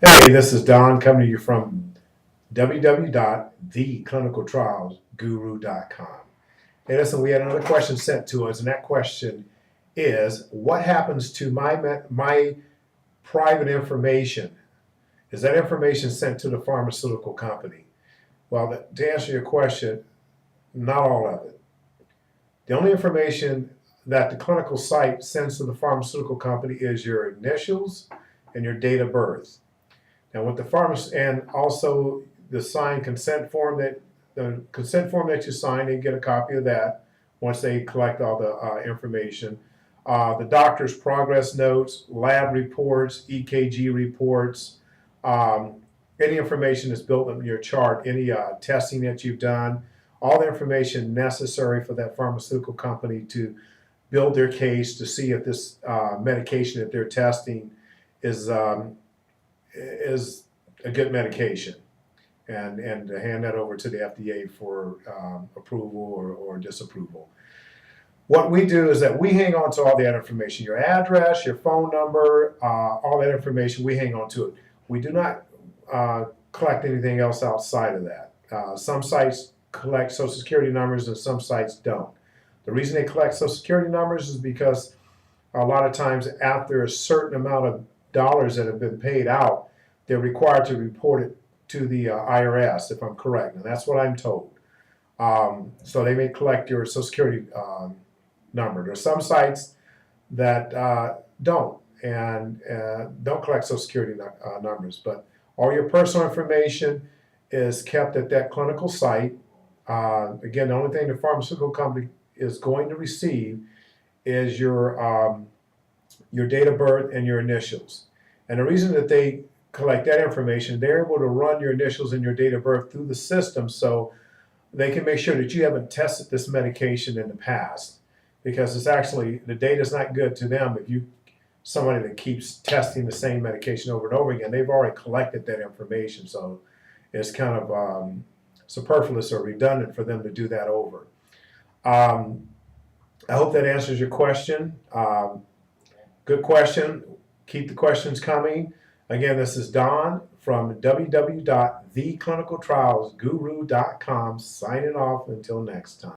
Hey, this is Don coming to you from www.TheClinicalTrialsGuruVideo.com. Hey, listen, we had another question sent to us, and that question is, what happens to my private information? Is that information sent to the pharmaceutical company? Well, to answer your question, not all of it. The only information that the clinical site sends to the pharmaceutical company is your initials and your date of birth. And with the pharmacist, and also the signed consent form that you sign, they get a copy of that once they collect all the information. The doctor's progress notes, lab reports, EKG reports, um, any information that's built in your chart, any testing that you've done, all the information necessary for that pharmaceutical company to build their case to see if this medication that they're testing is is a good medication, and to hand that over to the FDA for approval or disapproval. What we do is that we hang on to all that information, your address, your phone number, all that information, we hang on to it. We do not collect anything else outside of that. Some sites collect social security numbers and some sites don't. The reason they collect social security numbers is because a lot of times after a certain amount of dollars that have been paid out, they're required to report it to the IRS, if I'm correct. And that's what I'm told. So they may collect your Social Security number. There's some sites that don't collect Social Security numbers, but all your personal information is kept at that clinical site. Again, the only thing the pharmaceutical company is going to receive is your date of birth and your initials. And the reason that they collect that information, they're able to run your initials and your date of birth through the system so they can make sure that you haven't tested this medication in the past. Because it's actually, the data is not good to them if you somebody that keeps testing the same medication over and over again. They've already collected that information, so it's kind of superfluous or redundant for them to do that over. Um, I hope that answers your question. Good question. Keep the questions coming. Again, this is Don from www.theclinicaltrialsguru.com signing off until next time.